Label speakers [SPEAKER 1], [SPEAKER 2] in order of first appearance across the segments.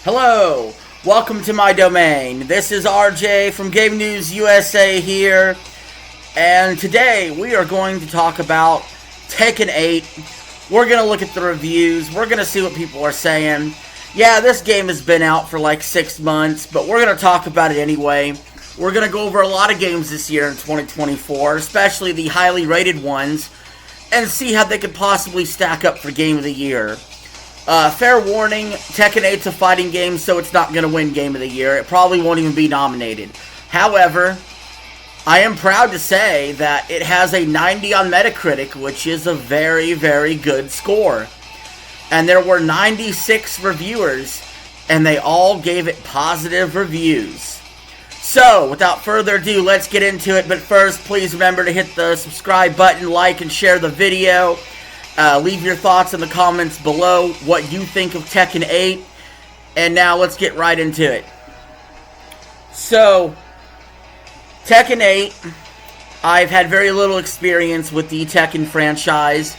[SPEAKER 1] Hello, welcome to my domain. This is RJ from Game News USA here, and today we are going to talk about Tekken 8. We're going to look at the reviews, we're going to see what people are saying. Yeah, this game has been out for like 6 months, but we're going to talk about it anyway. We're going to go over a lot of games this year in 2024, especially the highly rated ones, and see how they could possibly stack up for Game of the Year. Fair warning, Tekken 8's a fighting game, so it's not going to win Game of the Year. It probably won't even be nominated. However, I am proud to say that it has a 90 on Metacritic, which is a very, very good score. And there were 96 reviewers, and they all gave it positive reviews. So, without further ado, let's get into it. But first, please remember to hit the subscribe button, like, and share the video. Leave your thoughts in the comments below, what you think of Tekken 8. And now, let's get right into it. So, Tekken 8, I've had very little experience with the Tekken franchise.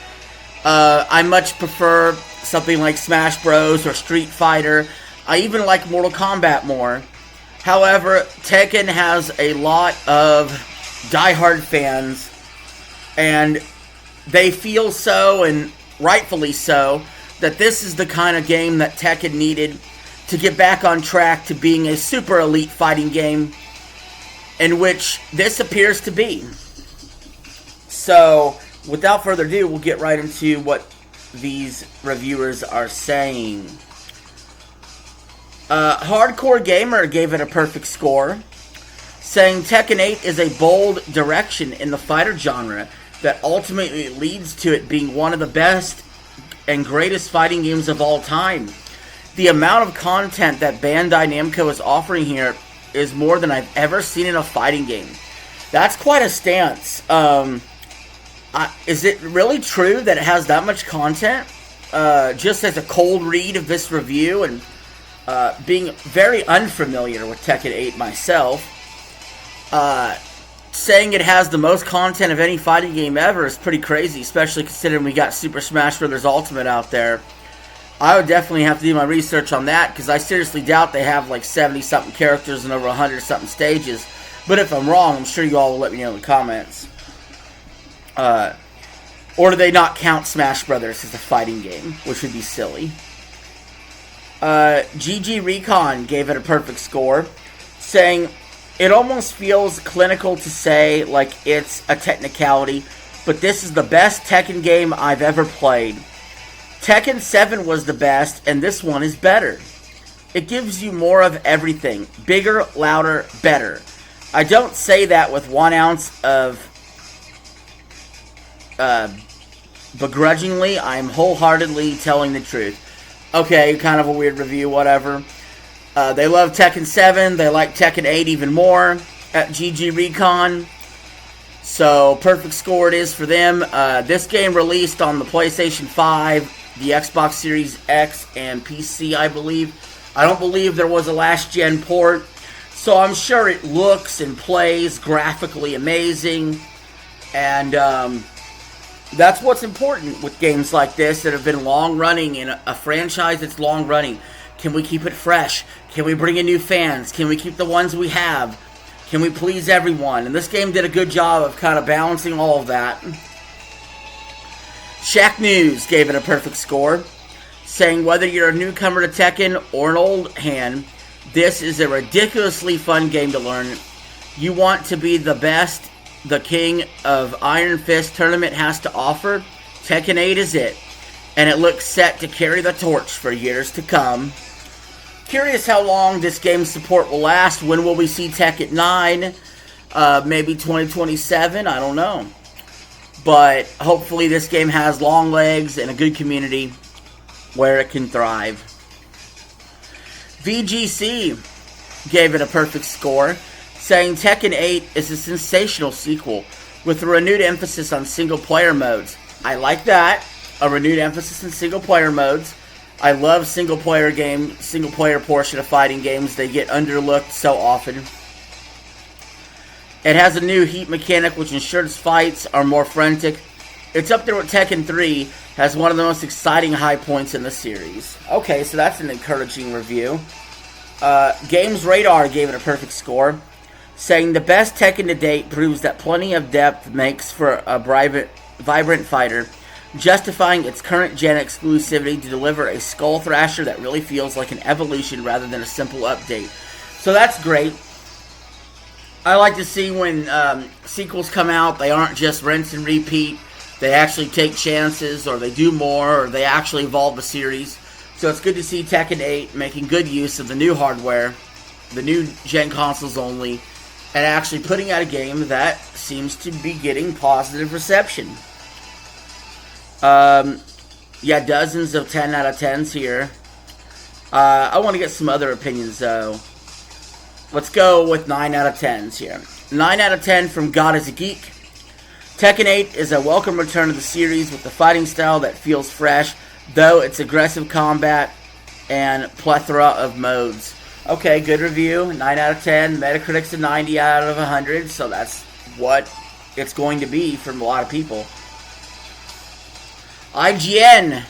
[SPEAKER 1] I much prefer something like Smash Bros. Or Street Fighter. I even like Mortal Kombat more. However, Tekken has a lot of diehard fans, and they feel so, and rightfully so, that this is the kind of game that Tekken needed to get back on track to being a super elite fighting game, in which this appears to be. So, without further ado, we'll get right into what these reviewers are saying. Hardcore Gamer gave it a perfect score, saying Tekken 8 is a bold direction in the fighter genre that ultimately leads to it being one of the best and greatest fighting games of all time. The amount of content that Bandai Namco is offering here is more than I've ever seen in a fighting game. That's quite a stance. Is it really true that it has that much content? Just as a cold read of this review, and being very unfamiliar with Tekken 8 myself, saying it has the most content of any fighting game ever is pretty crazy, especially considering we got Super Smash Bros. Ultimate out there. I would definitely have to do my research on that, because I seriously doubt they have like 70-something characters and over 100-something stages. But if I'm wrong, I'm sure you all will let me know in the comments. Or do they not count Smash Brothers as a fighting game, which would be silly. GG Recon gave it a perfect score, saying it almost feels clinical to say like it's a technicality, but this is the best Tekken game I've ever played. Tekken 7 was the best, and this one is better. It gives you more of everything. Bigger, louder, better. I don't say that with 1 ounce of begrudgingly. I'm wholeheartedly telling the truth. Okay, kind of a weird review, whatever. They love Tekken 7. They like Tekken 8 even more at GG Recon. So, perfect score it is for them. This game released on the PlayStation 5, the Xbox Series X, and PC, I believe. I don't believe there was a last-gen port. So, I'm sure it looks and plays graphically amazing. And, that's what's important with games like this that have been long-running in a franchise that's long-running. Can we keep it fresh? Can we bring in new fans? Can we keep the ones we have? Can we please everyone? And this game did a good job of kind of balancing all of that. Shaq News gave it a perfect score, saying whether you're a newcomer to Tekken or an old hand, this is a ridiculously fun game to learn. You want to be the best the King of Iron Fist tournament has to offer. Tekken 8 is it, and it looks set to carry the torch for years to come. Curious how long this game's support will last. When will we see Tekken 9? Maybe 2027? I don't know. But hopefully this game has long legs and a good community where it can thrive. VGC gave it a perfect score, saying Tekken 8 is a sensational sequel with a renewed emphasis on single-player modes. I like that, a renewed emphasis on single-player modes. I love single-player portion of fighting games. They get underlooked so often. It has a new heat mechanic which ensures fights are more frenetic It's up there with Tekken 3, has one of the most exciting high points in the series. Okay, so that's an encouraging review. Games Radar gave it a perfect score, saying the best Tekken to date proves that plenty of depth makes for a vibrant fighter, justifying its current gen exclusivity to deliver a skull thrasher that really feels like an evolution rather than a simple update. So that's great. I like to see when sequels come out, they aren't just rinse and repeat. They actually take chances, or they do more, or they actually evolve the series. So it's good to see Tekken 8 making good use of the new hardware, the new gen consoles only, and actually putting out a game that seems to be getting positive reception. Yeah, dozens of 10 out of 10s here. I want to get some other opinions, though. Let's go with 9 out of 10s here. 9 out of 10 from God is a Geek. Tekken 8 is a welcome return to the series with the fighting style that feels fresh, though it's aggressive combat and plethora of modes. Okay, good review. 9 out of 10. Metacritic's a 90 out of 100, so that's what it's going to be from a lot of people. IGN,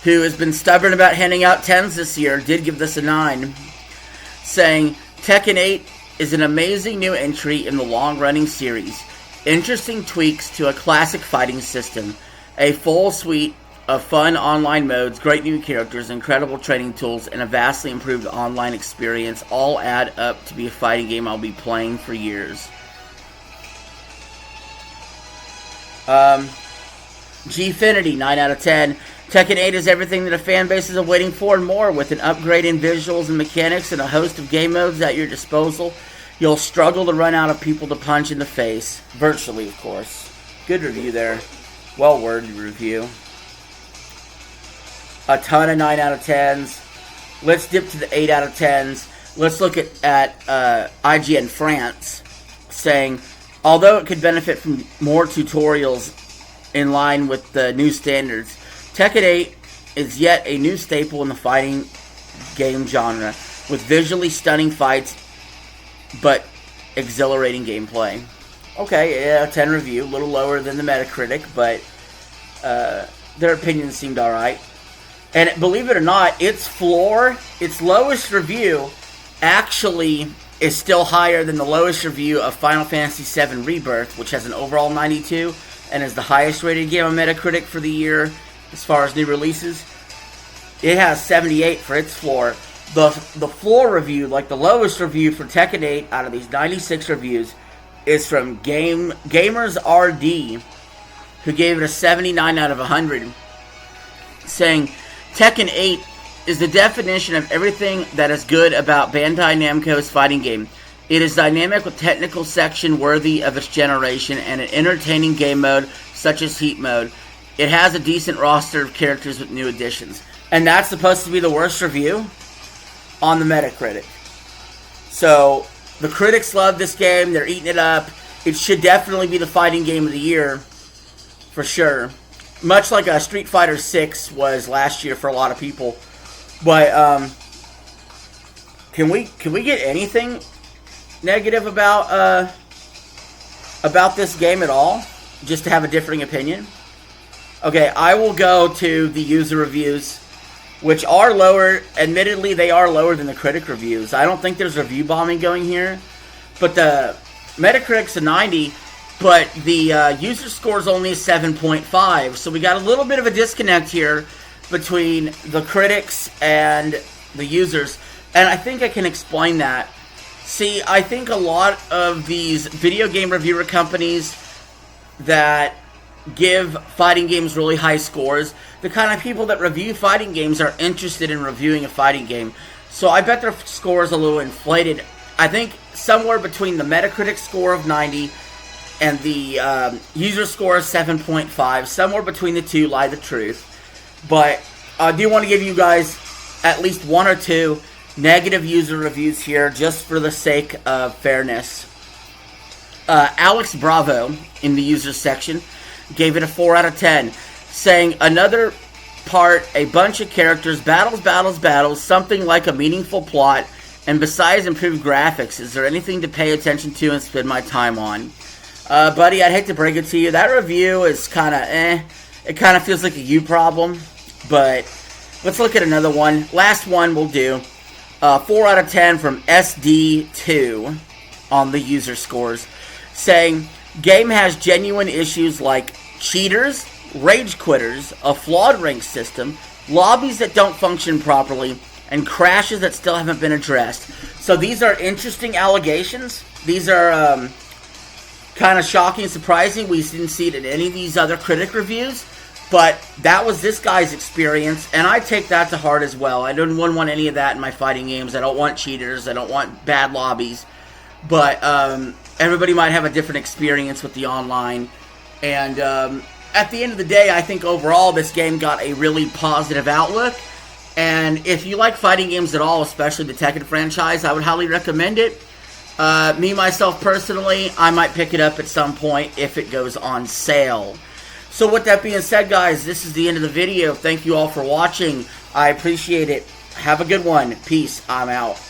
[SPEAKER 1] who has been stubborn about handing out 10s this year, did give this a 9, saying, Tekken 8 is an amazing new entry in the long-running series. Interesting tweaks to a classic fighting system. A full suite of fun online modes, great new characters, incredible training tools, and a vastly improved online experience all add up to be a fighting game I'll be playing for years. Gfinity, 9 out of 10. Tekken 8 is everything that a fan base is waiting for and more. With an upgrade in visuals and mechanics and a host of game modes at your disposal, you'll struggle to run out of people to punch in the face. Virtually, of course. Good review there. Well-worded review. A ton of 9 out of 10s. Let's dip to the 8 out of 10s. Let's look at IGN France, saying, although it could benefit from more tutorials in line with the new standards, Tekken 8 is yet a new staple in the fighting game genre, with visually stunning fights but exhilarating gameplay. Okay, yeah, 10 review, a little lower than the Metacritic, but their opinions seemed alright. And believe it or not, its lowest review, actually is still higher than the lowest review of Final Fantasy VII Rebirth, which has an overall 92, and is the highest rated game on Metacritic for the year as far as new releases. It has 78 for its floor. The floor review, like the lowest review for Tekken 8 out of these 96 reviews, is from Gamers RD, who gave it a 79 out of 100, saying, Tekken 8 is the definition of everything that is good about Bandai Namco's fighting game. It is dynamic with technical section worthy of its generation and an entertaining game mode such as Heat Mode. It has a decent roster of characters with new additions. And that's supposed to be the worst review on the Metacritic. So, the critics love this game. They're eating it up. It should definitely be the fighting game of the year, for sure. Much like Street Fighter 6 was last year for a lot of people. But, can we get anything negative about this game at all? Just to have a differing opinion? Okay, I will go to the user reviews, which are lower. Admittedly, they are lower than the critic reviews. I don't think there's review bombing going here. But the Metacritic's a 90, but the user score is only a 7.5. So we got a little bit of a disconnect here between the critics and the users. And I think I can explain that. See, I think a lot of these video game reviewer companies that give fighting games really high scores, the kind of people that review fighting games are interested in reviewing a fighting game. So I bet their score is a little inflated. I think somewhere between the Metacritic score of 90 and the user score of 7.5, somewhere between the two lie the truth. But I do want to give you guys at least one or two negative user reviews here, just for the sake of fairness. Alex Bravo, in the users section, gave it a 4 out of 10, saying, another part, a bunch of characters, battles, something like a meaningful plot, and besides improved graphics, is there anything to pay attention to and spend my time on? Buddy, I'd hate to break it to you. That review is kind of It kind of feels like a you problem. But let's look at another one. Last one we'll do. 4 out of 10 from SD2 on the user scores. Saying, game has genuine issues like cheaters, rage quitters, a flawed rank system, lobbies that don't function properly, and crashes that still haven't been addressed. So these are interesting allegations. These are kind of shocking and surprising. We didn't see it in any of these other critic reviews. But that was this guy's experience, and I take that to heart as well. I wouldn't want any of that in my fighting games. I don't want cheaters. I don't want bad lobbies. But everybody might have a different experience with the online. And at the end of the day, I think overall this game got a really positive outlook. And if you like fighting games at all, especially the Tekken franchise, I would highly recommend it. Me, myself, personally, I might pick it up at some point if it goes on sale. So with that being said, guys, this is the end of the video. Thank you all for watching. I appreciate it. Have a good one. Peace. I'm out.